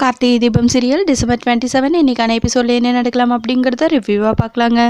கார்த்தி தீபம் serial December 27 இன்னைக்கான எபிசோட்ல என்ன நடக்கலாம் அப்படிங்கிறத ரிவ்யூவாக பார்க்கலாங்க.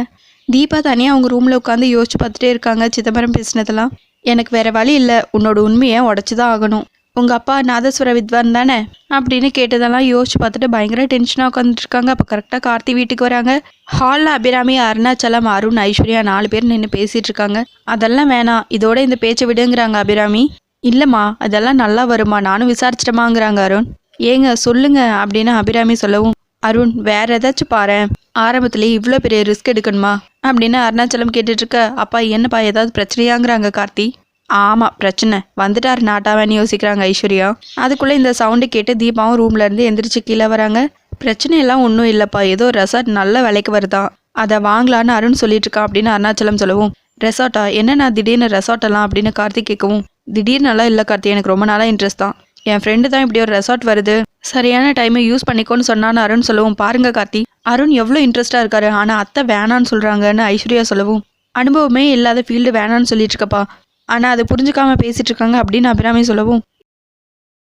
தீபா தனியாக அவங்க ரூமில் உட்காந்து யோசிச்சு பார்த்துட்டே இருக்காங்க. சிதம்பரம் பேசினதெல்லாம் எனக்கு வேற வழி இல்லை, உன்னோட உண்மையை உடச்சி தான் ஆகணும். உங்கள் அப்பா நாதஸ்வர வித்வான் தானே அப்படின்னு கேட்டதெல்லாம் யோசிச்சு பார்த்துட்டு பயங்கர டென்ஷனாக உட்காந்துட்டு இருக்காங்க. அப்போ கரெக்டாக கார்த்தி வீட்டுக்கு வராங்க. ஹாலில் அபிராமி, அருணாச்சலம், அருண், ஐஸ்வர்யா 4 பேர் நின்று பேசிகிட்டு இருக்காங்க. அதெல்லாம் வேணாம், இதோட இந்த பேச்சை விடுங்கிறாங்க அபிராமி. இல்லைம்மா அதெல்லாம் நல்லா வருமா, நானும் விசாரிச்சிட்டமாங்கிறாங்க அருண். ஏங்க சொல்லுங்க அப்படின்னு அபிராமி சொல்லவும், அருண் வேற ஏதாச்சும் பாரு, ஆரம்பத்துலேயே இவ்வளோ பெரிய ரிஸ்க் எடுக்கணுமா அப்படின்னு அருணாச்சலம் கேட்டுட்டு இருக்க. அப்பா என்னப்பா ஏதாவது பிரச்சனையாங்கிறாங்க கார்த்தி. ஆமாம் பிரச்சனை வந்துட்டார் நாட்டாவேன்னு யோசிக்கிறாங்க ஐஸ்வர்யா. அதுக்குள்ளே இந்த சவுண்டு கேட்டு தீபாவும் ரூம்ல இருந்து எந்திரிச்சு கீழே வராங்க. பிரச்சனையெல்லாம் ஒன்றும் இல்லைப்பா, ஏதோ ரெசார்ட் நல்ல விலைக்கு வருதான், அதை வாங்கலான்னு அருண் சொல்லிட்டு இருக்கான் அப்படின்னு அருணாச்சலம் சொல்லவும், ரெசார்ட்டா என்னண்ணா திடீர்னு ரெசார்ட்டெல்லாம் அப்படின்னு கார்த்தி கேட்கவும், திடீர்னுலாம் இல்லை கார்த்தி, எனக்கு ரொம்ப நாளாக இன்ட்ரெஸ்ட் தான். என் ஃப்ரெண்டு தான் இப்படி ஒரு ரெசார்ட் வருது, சரியான டைமை யூஸ் பண்ணிக்கோன்னு சொன்னான்னு அருண் சொல்லவும், பாருங்க கார்த்தி அருண் எவ்வளோ இன்ட்ரெஸ்டாக இருக்காரு, ஆனால் அத்தை வேணான்னு சொல்கிறாங்கன்னு ஐஸ்வர்யா சொல்லவும், அனுபவமே இல்லாத ஃபீல்டு வேணான்னு சொல்லிட்டு இருக்கப்பா, ஆனால் அதை புரிஞ்சுக்காம பேசிட்டு இருக்காங்க அப்படின்னு அபிராமி சொல்லவும்,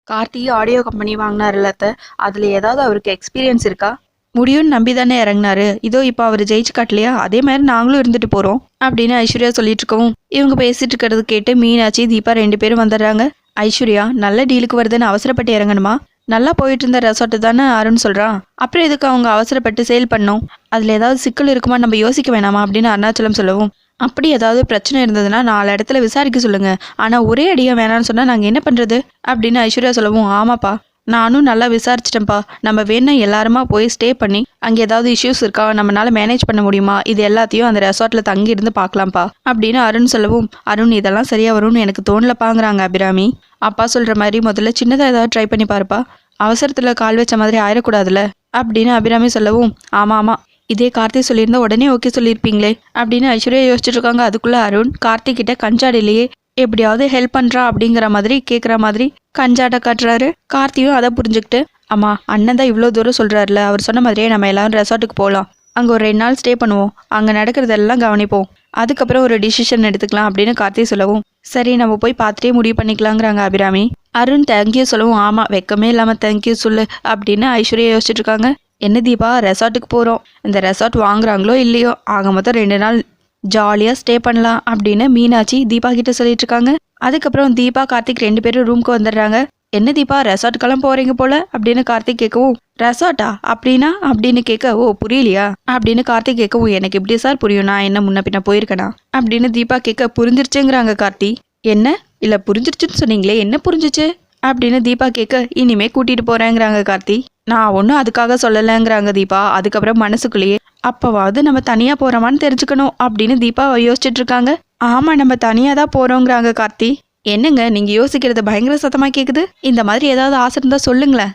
கார்த்தி ஆடியோ கம்பெனி வாங்கினார்ல அத்தை, அதில் ஏதாவது அவருக்கு எக்ஸ்பீரியன்ஸ் இருக்கா, முடியும்னு நம்பி தானே இறங்கினாரு, இதோ இப்போ அவர் ஜெயிச்சு காட்டலையா, அதே மாதிரி நாங்களும் இருந்துட்டு போகிறோம் அப்படின்னு ஐஸ்வர்யா சொல்லிட்டு இருக்கவும், இவங்க பேசிட்டு இருக்கிறது கேட்டு மீனாட்சி தீபா 2 பேரும் வந்துடுறாங்க. ஐஸ்வர்யா நல்ல டீலுக்கு வருதுன்னு அவசரப்பட்டு இறங்கணுமா, நல்லா போயிட்டு இருந்த ரெசார்ட்டு தானே அருண் சொல்கிறான், அப்புறம் எதுக்கு அவங்க அவசரப்பட்டு சேல் பண்ணோம், அதில் ஏதாவது சிக்கல் இருக்குமா நம்ம யோசிக்க வேணாமா அப்படின்னு அருணாச்சலம் சொல்லவும், அப்படி ஏதாவது பிரச்சனை இருந்ததுன்னா 4 இடத்துல விசாரிக்க சொல்லுங்க, ஆனால் ஒரே அடியாக வேணான்னு சொன்னால் நாங்கள் என்ன பண்ணுறது அப்படின்னு ஐஸ்வர்யா சொல்லவும், ஆமாப்பா நானும் நல்லா விசாரிச்சிட்டேன்ப்பா, நம்ம வேணா எல்லாருமா போய் ஸ்டே பண்ணி அங்கே ஏதாவது இஷ்யூஸ் இருக்கா, நம்மளால மேனேஜ் பண்ண முடியுமா, இது எல்லாத்தையும் அந்த ரெசார்ட்டில் தங்கி இருந்து பார்க்கலாம்ப்பா அப்படின்னு அருண் சொல்லவும், அருண் இதெல்லாம் சரியாக வரும்னு எனக்கு தோணலப்பாங்கிறாங்க அபிராமி. அப்பா சொல்கிற மாதிரி முதல்ல சின்னதாக ஏதாவது ட்ரை பண்ணி பாருப்பா, அவசரத்தில் கால் வச்ச மாதிரி ஆயிடக்கூடாதுல்ல அப்படின்னு அபிராமி சொல்லவும், ஆமாம் ஆமாம் இதே கார்த்தி சொல்லியிருந்தா உடனே ஓகே சொல்லியிருப்பீங்களே அப்படின்னு ஐஸ்வர்யா யோசிச்சுட்டு இருக்காங்க. அதுக்குள்ளே அருண் கார்த்திக் கிட்ட கஞ்சாடிலேயே எப்படியாவது ஹெல்ப் பண்ணுறா அப்படிங்கிற மாதிரி கேட்குற மாதிரி கஞ்சாட்ட காட்டுறாரு. கார்த்தியும் அதை புரிஞ்சுக்கிட்டு, அம்மா அண்ணன் தான் இவ்வளோ தூரம் சொல்கிறாருல, அவர் சொன்ன மாதிரியே நம்ம எல்லாரும் ரெசார்ட்டுக்கு போகலாம், அங்கே ஒரு 2 நாள் ஸ்டே பண்ணுவோம், அங்கே நடக்கிறதெல்லாம் கவனிப்போம், அதுக்கப்புறம் ஒரு டிசிஷன் எடுத்துக்கலாம் அப்படின்னு கார்த்தி சொல்லவும், சரி நம்ம போய் பார்த்துட்டே முடிவு பண்ணிக்கலாங்கிறாங்க அபிராமி. அருண் தேங்க்யூ சொல்லவும், ஆமாம் வெக்கமே இல்லாமல் தேங்க்யூ சொல்லு அப்படின்னு ஐஸ்வர்யா யோசிச்சுட்டு இருக்காங்க. என்ன தீபா ரெசார்ட்டுக்கு போகிறோம், இந்த ரெசார்ட் வாங்குறாங்களோ இல்லையோ ஆக மொத்தம் 2 நாள் ஜாலியாக ஸ்டே பண்ணலாம் அப்படின்னு மீனாட்சி தீபா கிட்ட சொல்லிட்டு இருக்காங்க. அதுக்கப்புறம் தீபா கார்த்திக் 2 பேரும் ரூம்க்கு வந்துடுறாங்க. என்ன தீபா ரெசார்ட்டுக்கெல்லாம் போகிறீங்க போல அப்படின்னு கார்த்திக் கேட்கவும், ரெசார்ட்டா அப்படின்னா அப்படின்னு கேட்க, ஓ புரியலையா அப்படின்னு கார்த்திக் கேட்கவும், எனக்கு எப்படி சார் புரியும், நான் என்ன முன்ன பின்ன போயிருக்கேனா அப்படின்னு தீபா கேட்க, புரிஞ்சிருச்சுங்கிறாங்க கார்த்தி. என்ன இல்லை புரிஞ்சிருச்சுன்னு சொன்னீங்களே, என்ன புரிஞ்சிச்சு அப்படின்னு தீபா கேட்க, இனிமே கூட்டிகிட்டு போகிறேங்கிறாங்க கார்த்தி. நான் ஒன்றும் அதுக்காக சொல்லலைங்கிறாங்க தீபா. அதுக்கப்புறம் மனசுக்குள்ளேயே, அப்போவாவது நம்ம தனியாக போகிறோமான்னு தெரிஞ்சுக்கணும் அப்படின்னு தீபா யோசிச்சுட்டு இருக்காங்க. ஆமாம் நம்ம தனியாக தான் போகிறோங்கிறாங்க கார்த்தி. என்னங்க நீங்கள் யோசிக்கிறது பயங்கர சத்தமாக கேட்குது, இந்த மாதிரி ஏதாவது ஆசை இருந்தால் சொல்லுங்களேன்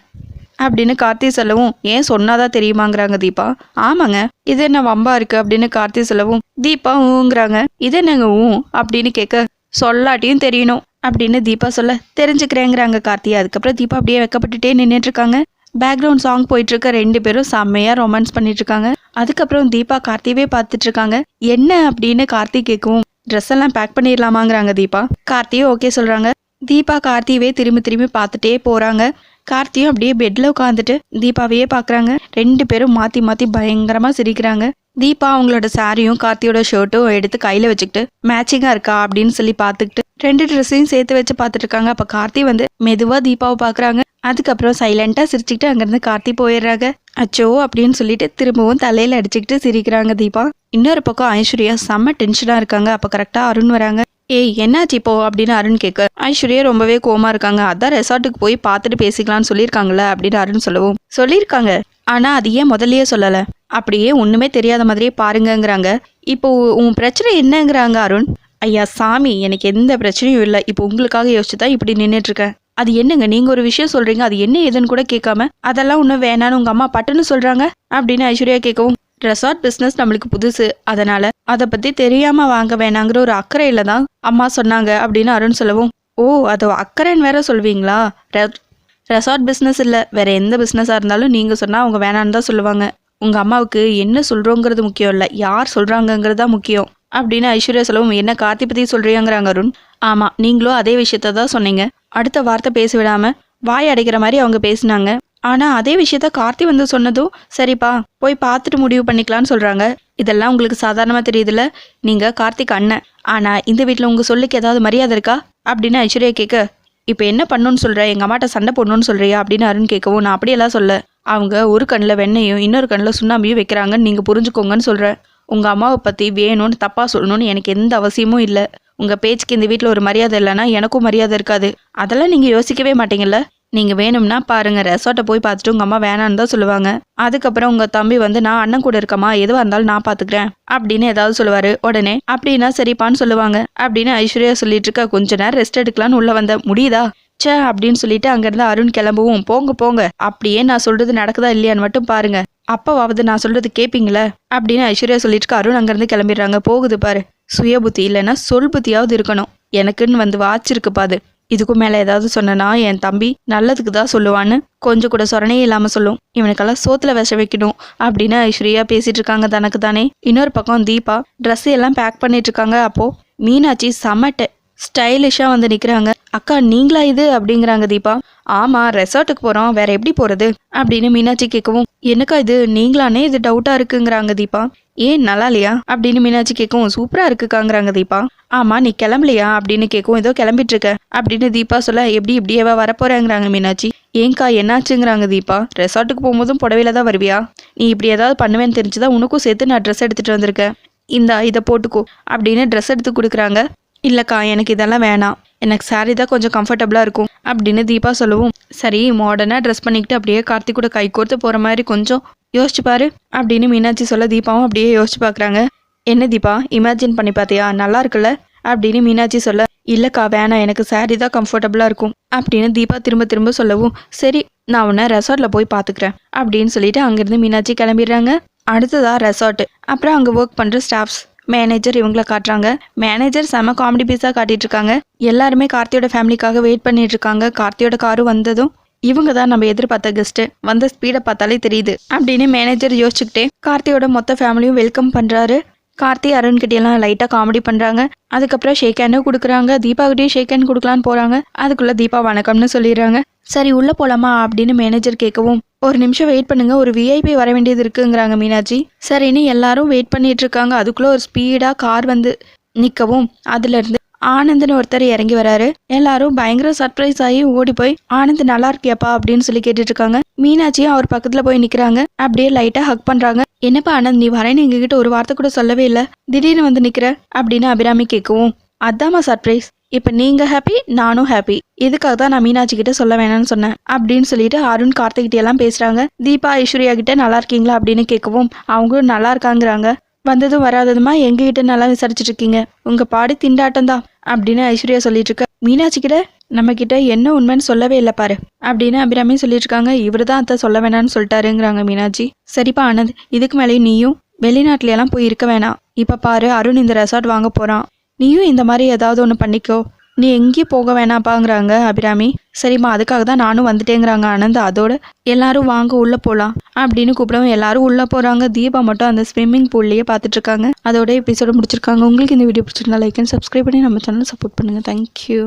அப்படின்னு கார்த்தி சொல்லவும், ஏன் சொன்னாதான் தெரியுமாங்கிறாங்க தீபா. ஆமாங்க இது என்ன வம்பா இருக்குது அப்படின்னு கார்த்தி சொல்லவும், தீபா ஊங்கிறாங்க. இது என்னங்க ஊ அப்படின்னு கேட்க, சொல்லாட்டியும் தெரியணும் அப்படின்னு தீபா சொல்ல, தெரிஞ்சுக்கிறேங்கிறாங்க கார்த்தி. அதுக்கப்புறம் தீபா அப்படியே வெக்கப்பட்டுட்டே நின்றுட்டு இருக்காங்க. பேக்ரவுண்ட் சாங் போயிட்டு இருக்க 2 பேரும் செம்மையா ரொமான்ஸ் பண்ணிட்டு இருக்காங்க. அதுக்கப்புறம் தீபா கார்த்திவே பார்த்துட்டு இருக்காங்க. என்ன அப்படின்னு கார்த்தி கேட்கவும், ட்ரெஸ் எல்லாம் பேக் பண்ணிடலாமாங்கிறாங்க தீபா. கார்த்தியும் ஓகே சொல்றாங்க. தீபா கார்த்தியவே திரும்பி திரும்பி பார்த்துட்டே போறாங்க. கார்த்தியும் அப்படியே பெட்ல உட்காந்துட்டு தீபாவையே பாக்குறாங்க. 2 பேரும் மாத்தி மாத்தி பயங்கரமா சிரிக்கிறாங்க. தீபா அவங்களோட சாரியும் கார்த்தியோட ஷர்ட்டும் எடுத்து கையில வச்சுக்கிட்டு மேட்சிங்கா இருக்கா அப்படின்னு சொல்லி பார்த்துக்கிட்டு 2 ட்ரெஸ்ஸையும் சேர்த்து வச்சு பார்த்துட்டு இருக்காங்க. அப்ப கார்த்தி வந்து மெதுவா தீபாவை பாக்குறாங்க. அதுக்கப்புறம் சைலண்டா சிரிச்சுக்கிட்டு அங்கிருந்து கார்த்தி போயிடுறாங்க. அச்சோ அப்படின்னு சொல்லிட்டு திரும்பவும் தலையில அடிச்சுக்கிட்டு சிரிக்கிறாங்க தீபா. இன்னொரு பக்கம் ஐஸ்வர்யா செம்ம டென்ஷனா இருக்காங்க. அப்ப கரெக்டா அருண் வராங்க. ஏய் என்னாச்சு இப்போ அப்படின்னு அருண் கேட்க, ஐஸ்வர்யா ரொம்பவே கோமா இருக்காங்க, அதான் ரெசார்ட்டுக்கு போய் பார்த்துட்டு பேசிக்கலாம்னு சொல்லியிருக்காங்கல்ல அப்படின்னு அருண் சொல்லவும், சொல்லியிருக்காங்க ஆனா அது ஏன் முதல்லயே சொல்லல, அப்படியே ஒண்ணுமே தெரியாத மாதிரியே பாருங்கங்கிறாங்க. இப்போ உன் பிரச்சனை என்னங்கிறாங்க அருண். ஐயா சாமி எனக்கு எந்த பிரச்சனையும் இல்லை, இப்போ உங்களுக்காக யோசிச்சுதான் இப்படி நின்றுட்டு இருக்கேன். அது என்னங்க நீங்க ஒரு விஷயம் சொல்றீங்க, அது என்ன ஏதுன்னு கூட கேட்காம அதெல்லாம் ஒன்றும் வேணான்னு உங்க அம்மா பட்டுன்னு சொல்றாங்க அப்படின்னு ஐஸ்வர்யா கேட்கவும், ரெசார்ட் பிஸ்னஸ் நம்மளுக்கு புதுசு, அதனால அதை பத்தி தெரியாம வாங்க வேணாங்கிற ஒரு அக்கறையில தான் அம்மா சொன்னாங்க அப்படின்னு அருண் சொல்லவும், ஓ அது அக்கறைன்னு வேற சொல்வீங்களா, ரெசார்ட் பிஸ்னஸ் இல்லை வேற எந்த பிஸ்னஸாக இருந்தாலும் நீங்க சொன்னா அவங்க வேணான்னு தான் சொல்லுவாங்க, உங்க அம்மாவுக்கு என்ன சொல்றோங்கிறது முக்கியம் இல்லை, யார் சொல்றாங்கங்கிறது தான் முக்கியம் அப்படின்னு ஐஸ்வர்யா சொல்லவும், என்ன கார்த்தி பத்தி சொல்றீங்கிறாங்க அருண். ஆமா நீங்களும் அதே விஷயத்த தான் சொன்னீங்க, அடுத்த வார்த்தை பேச விடாம வாய் அடைக்கிற மாதிரி அவங்க பேசினாங்க. ஆனால் அதே விஷயத்த கார்த்தி வந்து சொன்னதும் சரிப்பா போய் பார்த்துட்டு முடிவு பண்ணிக்கலான்னு சொல்கிறாங்க. இதெல்லாம் உங்களுக்கு சாதாரணமாக தெரியுதுல்ல, நீங்கள் கார்த்திக் அண்ணன், ஆனால் இந்த வீட்டில் உங்கள் சொல்லுக்கு ஏதாவது மரியாதை இருக்கா அப்படின்னு ஐஸ்வர்யா கேட்க, இப்போ என்ன பண்ணணும்னு சொல்கிற, எங்கள் அம்மாட்ட சண்டை போடணும்னு சொல்கிறியா அப்படின்னு அருண் கேட்கவும், நான் அப்படியெல்லாம் சொல்ல, அவங்க ஒரு கண்ணில் வெண்ணையும் இன்னொரு கண்ணில் சுண்ணாம்பியும் வைக்கிறாங்கன்னு நீங்கள் புரிஞ்சுக்கோங்கன்னு சொல்கிறேன். உங்கள் அம்மாவை பற்றி வேணும்னு தப்பாக சொல்லணும்னு எனக்கு எந்த அவசியமும் இல்லை. உங்கள் பேச்சுக்கு இந்த வீட்டில் ஒரு மரியாதை இல்லைன்னா எனக்கும் மரியாதை இருக்காது. அதெல்லாம் நீங்கள் யோசிக்கவே மாட்டீங்கல்ல. நீங்கள் வேணும்னா பாருங்கள், ரெசார்ட்டை போய் பார்த்துட்டு உங்கள் அம்மா வேணான்னு தான் சொல்லுவாங்க. அதுக்கப்புறம் உங்கள் தம்பி வந்து நான் அண்ணன் கூட இருக்கமா, எதுவாக இருந்தாலும் நான் பார்த்துக்கிறேன் அப்படின்னு ஏதாவது சொல்லுவார். உடனே அப்படின்னா சரிப்பான்னு சொல்லுவாங்க அப்படின்னு ஐஸ்வர்யா சொல்லிட்டு இருக்க, கொஞ்ச நேரம் ரெஸ்ட் எடுக்கலான்னு உள்ள வந்த முடியுதா சே அப்படின்னு சொல்லிட்டு அங்கேருந்து அருண் கிளம்பவும், போங்க போங்க, அப்படியே நான் சொல்றது நடக்குதா இல்லையான்னு மட்டும் பாருங்க, அப்பவாவது நான் சொல்றது கேட்பீங்களே அப்படின்னு ஐஸ்வர்யா சொல்லிட்டு இருக்க. அருண் அங்கேருந்து கிளம்பிடுறாங்க. போகுது பாரு, சுய புத்தி இல்லைன்னா சொல் புத்தியாவது இருக்கணும். எனக்குன்னு வந்து வாச்சிருக்கு பாது. இதுக்கும் மேலே ஏதாவது சொன்னா என் தம்பி நல்லதுக்கு தான் சொல்லுவான்னு கொஞ்சம் கூட சொரணையே இல்லாமல் சொல்லும். இவனுக்கெல்லாம் சோத்துல விஷ வைக்கணும் அப்படின்னு ஐஸ்வர்யா பேசிட்டு இருக்காங்க தனக்கு தானே. இன்னொரு பக்கம் தீபா ட்ரெஸ் எல்லாம் பேக் பண்ணிட்டு இருக்காங்க. அப்போ மீனாட்சி சமட்ட ஸ்டைலிஷாக வந்து நிற்கிறாங்க. அக்கா நீங்களா இது அப்படிங்கிறாங்க தீபா. ஆமாம், ரெசார்ட்டுக்கு போகிறோம், வேற எப்படி போகிறது அப்படின்னு மீனாட்சி கேட்கவும், என்னக்கா இது நீங்களானே இது டவுட்டாக இருக்குங்கிறாங்க தீபா. ஏன் நல்லா இல்லையா அப்படின்னு மீனாட்சி கேட்கவும், சூப்பராக இருக்குக்காங்கிறாங்க தீபா. ஆமாம் நீ கிளம்பலையா அப்படின்னு கேட்கவும், ஏதோ கிளம்பிட்டு இருக்க அப்படின்னு தீபா சொல்ல, எப்படி இப்படியேவா வரப்போறேங்கிறாங்க மீனாட்சி. ஏங்கா என்னாச்சுங்கிறாங்க தீபா. ரெசார்ட்டுக்கு போகும்போதும் புடவையில தான் வருவியா? நீ இப்படி ஏதாவது பண்ணுவேன்னு தெரிஞ்சுதான் உனக்கும் சேர்த்து நான் ட்ரெஸ் எடுத்துகிட்டு வந்திருக்கேன், இதை போட்டுக்கோ அப்படின்னு ட்ரெஸ் எடுத்து கொடுக்குறாங்க. இல்லைக்கா எனக்கு இதெல்லாம் வேணாம், எனக்கு சாரி தான் கொஞ்சம் கம்ஃபர்டபுளாக இருக்கும் அப்படின்னு தீபா சொல்லவும், சரி மாடர்னாக ட்ரெஸ் பண்ணிக்கிட்டு அப்படியே கார்த்திக் கூட கை கோர்த்து போகிற மாதிரி கொஞ்சம் யோசிச்சு பாரு அப்படின்னு மீனாட்சி சொல்ல, தீபாவும் அப்படியே யோசிச்சு பார்க்குறாங்க. என்ன தீபா இமேஜின் பண்ணி பார்த்தியா, நல்லா இருக்குல்ல அப்படின்னு மீனாட்சி சொல்ல, இல்லைக்கா வேணாம், எனக்கு சாரி தான் கம்ஃபர்டபுளாக இருக்கும் அப்படின்னு தீபா திரும்ப திரும்ப சொல்லவும், சரி நான் உன்னை ரெசார்ட்டில் போய் பார்த்துக்கிறேன் அப்படின்னு சொல்லிட்டு அங்கேருந்து மீனாட்சி கிளம்பிடுறாங்க. அடுத்ததாக ரெசார்ட்டு. அப்புறம் அங்கே ஒர்க் பண்ணுற ஸ்டாஃப்ஸ், மேனேஜர் இவங்கள காட்டுறாங்க. மேனேஜர் செம காமெடி பீஸாக காட்டிட்டு இருக்காங்க. எல்லாருமே கார்த்தியோட ஃபேமிலிக்காக வெயிட் பண்ணிட்டு இருக்காங்க. கார்த்தியோட காரும் வந்ததும், இவங்க தான் நம்ம எதிர்பார்த்த கெஸ்ட், வந்த ஸ்பீடை பார்த்தாலே தெரியுது அப்படின்னு மேனேஜர் யோசிச்சுக்கிட்டே கார்த்தியோட மொத்த ஃபேமிலியும் வெல்கம் பண்றாரு. கார்த்தி அருண் கிட்டேலாம் லைட்டாக காமெடி பண்ணுறாங்க. அதுக்கப்புறம் ஷேக் ஹேண்டும் கொடுக்குறாங்க. தீபாக்கிட்டே ஷேக் ஹேண்ட் கொடுக்கலான்னு போகிறாங்க. அதுக்குள்ளே தீபா வணக்கம்னு சொல்லிடுறாங்க. சரி உள்ளே போகலாமா அப்படின்னு மேனேஜர் கேட்கவும், ஒரு நிமிஷம் வெயிட் பண்ணுங்க, ஒரு விஐபி வர வேண்டியது இருக்குங்கிறாங்க மீனாட்சி. சரின்னு எல்லாரும் வெயிட் பண்ணிட்டு இருக்காங்க. அதுக்குள்ளே ஒரு ஸ்பீடாக கார் வந்து நிற்கவும், அதுலேருந்து ஆனந்த்னு ஒருத்தர் இறங்கி வராரு. எல்லாரும் பயங்கர சர்ப்ரைஸ் ஆகி ஓடி போய், ஆனந்த் நல்லா இருக்கியாப்பா அப்படின்னு சொல்லி கேட்டுட்டு இருக்காங்க. மீனாட்சியும் அவர் பக்கத்துல போய் நிக்கிறாங்க. அப்படியே லைட்டா ஹக் பண்றாங்க. என்னப்பா ஆனந்த் நீ வரேன்னு எங்ககிட்ட ஒரு வார்த்தை கூட சொல்லவே இல்லை, திடீர்னு வந்து நிக்கிற அப்படின்னு அபிராமி கேட்கவும், அதாம்மா சர்ப்ரைஸ், இப்ப நீங்க ஹாப்பி நானும் ஹாப்பி, இதுக்காக தான் நான் மீனாட்சி கிட்ட சொல்ல வேணாம்னு சொன்னேன் அப்படின்னு சொல்லிட்டு அருண் கார்த்திகிட்ட எல்லாம் பேசுறாங்க. தீபா ஐஸ்வர்யா கிட்ட நல்லா இருக்கீங்களா அப்படின்னு கேட்கவும், அவங்களும் நல்லா இருக்காங்கிறாங்க. வந்ததும் வராததுமா எங்ககிட்ட நல்லா விசாரிச்சுட்டு இருக்கீங்க, உங்க பாடி திண்டாட்டம் தான் அப்படின்னு ஐஸ்வர்யா சொல்லிட்டு இருக்க. மீனாட்சி கிட்ட நம்ம கிட்ட என்ன உண்மைன்னு சொல்லவே இல்லை பாரு அப்படின்னு அபிராமி சொல்லிட்டு இருக்காங்க. இவரு தான் அத்தை சொல்ல வேணாம்னு சொல்லிட்டாருங்கிறாங்க மீனாட்சி. சரிப்பா ஆனந்த், இதுக்கு மேலேயும் நீயும் வெளிநாட்டுல எல்லாம் போய் இருக்க வேணாம். இப்ப பாரு அருண் இந்த ரெசார்ட் வாங்க போறான், நீயும் இந்த மாதிரி ஏதாவது ஒன்று பண்ணிக்கோ, நீ எங்கேயும் போக வேணாப்பாங்கிறாங்க அபிராமி. சரிம்மா அதுக்காக தான் நானும் வந்துட்டேங்கிறாங்க ஆனந்த். அதோட எல்லாரும் வாங்க உள்ளே போகலாம் அப்படின்னு கூப்பிடவும் எல்லாரும் உள்ளே போகிறாங்க. தீபா மட்டும் அந்த ஸ்விம்மிங் பூல்லையே பார்த்துட்டு இருக்காங்க. அதோட எபிசோட முடிச்சிருக்காங்க. உங்களுக்கு இந்த வீடியோ பிடிச்சிருந்தா லைக் அண்ட் சப்ஸ்கிரைப் பண்ணி நம்ம சேனலை சப்போர்ட் பண்ணுங்கள். தேங்க்யூ.